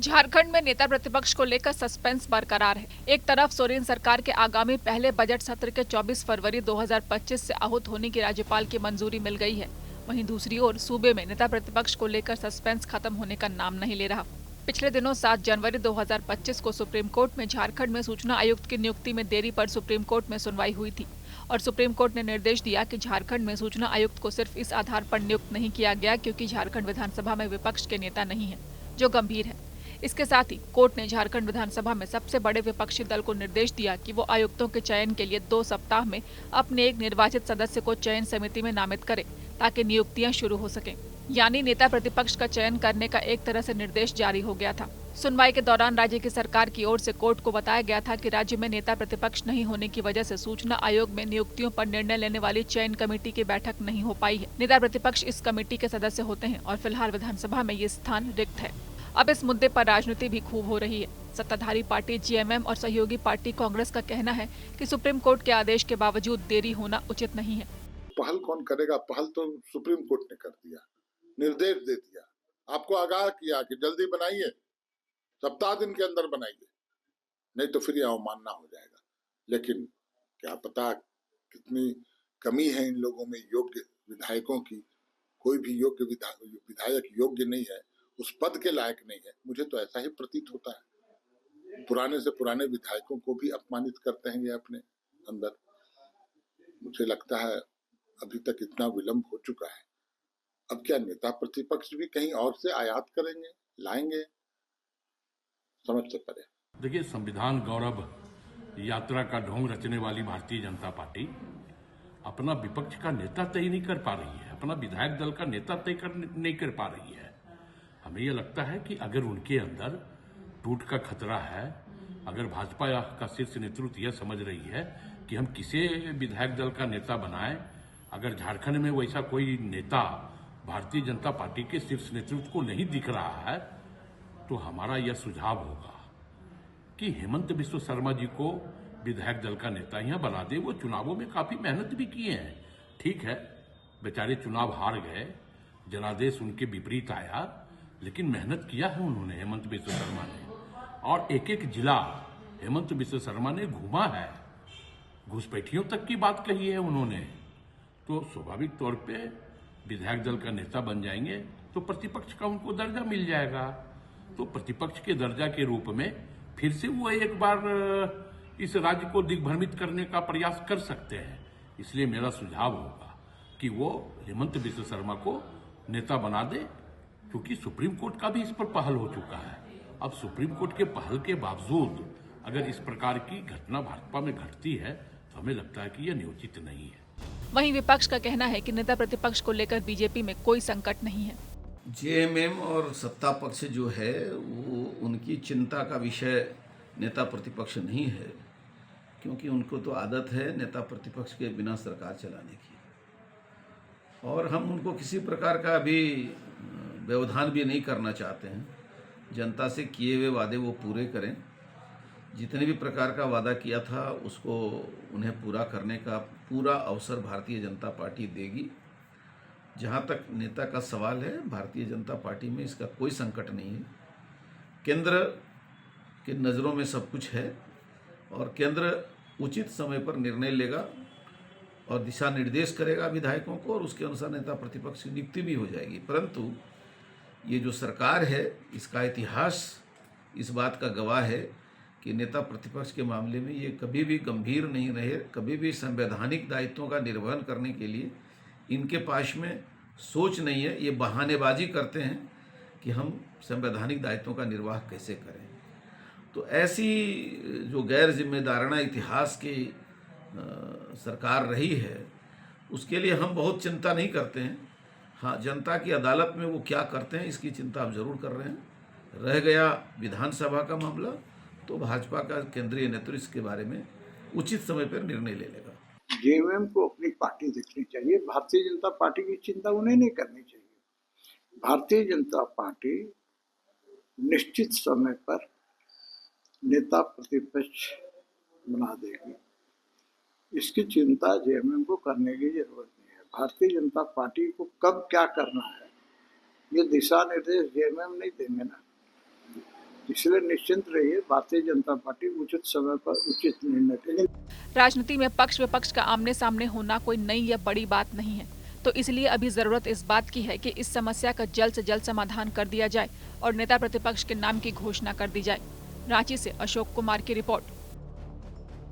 झारखंड में नेता प्रतिपक्ष को लेकर सस्पेंस बरकरार है। एक तरफ सोरेन सरकार के आगामी पहले बजट सत्र के 24 फरवरी 2025 से आहूत होने की राज्यपाल की मंजूरी मिल गई है, वहीं दूसरी ओर सूबे में नेता प्रतिपक्ष को लेकर सस्पेंस खत्म होने का नाम नहीं ले रहा। पिछले दिनों 7 जनवरी 2025 को सुप्रीम कोर्ट में झारखंड में सूचना आयुक्त की नियुक्ति में देरी पर सुप्रीम कोर्ट में सुनवाई हुई थी और सुप्रीम कोर्ट ने निर्देश दिया कि झारखंड में सूचना आयुक्त को सिर्फ इस आधार पर नियुक्त नहीं किया गया क्योंकि झारखंड विधानसभा में विपक्ष के नेता नहीं है, जो गंभीर है। इसके साथ ही कोर्ट ने झारखंड विधानसभा में सबसे बड़े विपक्षी दल को निर्देश दिया कि वो आयुक्तों के चयन के लिए 2 सप्ताह में अपने एक निर्वाचित सदस्य को चयन समिति में नामित करे ताकि नियुक्तियां शुरू हो सकें। यानी नेता प्रतिपक्ष का चयन करने का एक तरह से निर्देश जारी हो गया था। सुनवाई के दौरान राज्य की सरकार की ओर से कोर्ट को बताया गया था कि राज्य में नेता प्रतिपक्ष नहीं होने की वजह से सूचना आयोग में नियुक्तियों पर निर्णय लेने वाली चयन कमेटी की बैठक नहीं हो पाई है। नेता प्रतिपक्ष इस कमेटी के सदस्य होते हैं और फिलहाल विधानसभा में ये स्थान रिक्त है। अब इस मुद्दे पर राजनीति भी खूब हो रही है। सत्ताधारी पार्टी जेएमएम और सहयोगी पार्टी कांग्रेस का कहना है कि सुप्रीम कोर्ट के आदेश के बावजूद देरी होना उचित नहीं है। पहल कौन करेगा? पहल तो सुप्रीम कोर्ट ने कर दिया, निर्देश दे दिया, आपको आगाह किया कि जल्दी बनाइए, सप्ताह दिन के अंदर बनाइए, नहीं तो फिर यह अवमानना हो जाएगा। लेकिन क्या पता कितनी कमी है इन लोगों में, योग्य विधायकों की। कोई भी योग्य विधायक योग्य नहीं है, उस पद के लायक नहीं है। मुझे तो ऐसा ही प्रतीत होता है। पुराने से पुराने विधायकों को भी अपमानित करते हैं ये अपने अंदर। मुझे लगता है अभी तक इतना विलंब हो चुका है, अब क्या नेता प्रतिपक्ष भी कहीं और से आयात करेंगे, लाएंगे? समझ से परे। देखिए, संविधान गौरव यात्रा का ढोंग रचने वाली भारतीय जनता पार्टी अपना विपक्ष का नेता तय नहीं कर पा रही है, अपना विधायक दल का नेता तय नहीं कर पा रही है। हमें यह लगता है कि अगर उनके अंदर टूट का खतरा है, अगर भाजपा का शीर्ष नेतृत्व यह समझ रही है कि हम किसे विधायक दल का नेता बनाएं, अगर झारखंड में वैसा कोई नेता भारतीय जनता पार्टी के शीर्ष नेतृत्व को नहीं दिख रहा है, तो हमारा यह सुझाव होगा कि हेमंत बिस्व शर्मा जी को विधायक दल का नेता यहां बना दे। वो चुनावों में काफी मेहनत भी किए हैं, ठीक है, बेचारे चुनाव हार गए, जनादेश उनके विपरीत आया, लेकिन मेहनत किया है उन्होंने, हेमंत बिस्व शर्मा ने, और एक एक जिला हेमंत बिस्व शर्मा ने घूमा है, घुसपैठियों तक की बात कही है उन्होंने। तो स्वाभाविक तौर पे विधायक दल का नेता बन जाएंगे तो प्रतिपक्ष का उनको दर्जा मिल जाएगा। तो प्रतिपक्ष के दर्जा के रूप में फिर से वो एक बार इस राज्य को दिग्भ्रमित करने का प्रयास कर सकते हैं। इसलिए मेरा सुझाव होगा कि वो हेमंत बिस्व शर्मा को नेता बना दे, क्योंकि सुप्रीम कोर्ट का भी इस पर पहल हो चुका है। अब सुप्रीम कोर्ट के पहल के बावजूद अगर इस प्रकार की घटना भाजपा में घटती है तो हमें लगता है कि यह न्योचित नहीं है। वहीं विपक्ष का कहना है कि नेता प्रतिपक्ष को लेकर बीजेपी में कोई संकट नहीं है। जेएमएम और सत्ता पक्ष जो है वो उनकी चिंता का विषय नेता प्रतिपक्ष नहीं है, क्योंकि उनको तो आदत है नेता प्रतिपक्ष के बिना सरकार चलाने की, और हम उनको किसी प्रकार का भी व्यवधान भी नहीं करना चाहते हैं। जनता से किए हुए वादे वो पूरे करें, जितने भी प्रकार का वादा किया था उसको उन्हें पूरा करने का पूरा अवसर भारतीय जनता पार्टी देगी। जहाँ तक नेता का सवाल है, भारतीय जनता पार्टी में इसका कोई संकट नहीं है। केंद्र के नज़रों में सब कुछ है और केंद्र उचित समय पर निर्णय लेगा और दिशा निर्देश करेगा विधायकों को, और उसके अनुसार नेता प्रतिपक्ष की नियुक्ति भी हो जाएगी। परंतु ये जो सरकार है, इसका इतिहास इस बात का गवाह है कि नेता प्रतिपक्ष के मामले में ये कभी भी गंभीर नहीं रहे, कभी भी संवैधानिक दायित्वों का निर्वहन करने के लिए इनके पास में सोच नहीं है। ये बहानेबाजी करते हैं कि हम संवैधानिक दायित्वों का निर्वाह कैसे करें। तो ऐसी जो गैर जिम्मेदाराना इतिहास की सरकार रही है, उसके लिए हम बहुत चिंता नहीं करते हैं। हाँ, जनता की अदालत में वो क्या करते हैं इसकी चिंता आप जरूर कर रहे हैं। रह गया विधानसभा का मामला, तो भाजपा का केंद्रीय नेतृत्व इसके बारे में उचित समय पर निर्णय ले लेगा। जेएमएम को अपनी पार्टी देखनी चाहिए, भारतीय जनता पार्टी की चिंता उन्हें नहीं करनी चाहिए। भारतीय जनता पार्टी निश्चित समय पर नेता प्रतिपक्ष बना देगी, इसकी चिंता जेएमएम को करने की जरूरत नहीं है। भारतीय जनता पार्टी को कब क्या करना है ये दिशा निर्देश जेएमएम नहीं देंगे ना, इसलिए निश्चिंत रहिए, भारतीय जनता पार्टी उचित समय पर उचित निर्णय लेगी। राजनीति में पक्ष विपक्ष का आमने सामने होना कोई नई या बड़ी बात नहीं है, तो इसलिए अभी जरूरत इस बात की है कि इस समस्या का जल्द से जल्द समाधान कर दिया जाए और नेता प्रतिपक्ष के नाम की घोषणा कर दी जाए। रांची से अशोक कुमार की रिपोर्ट।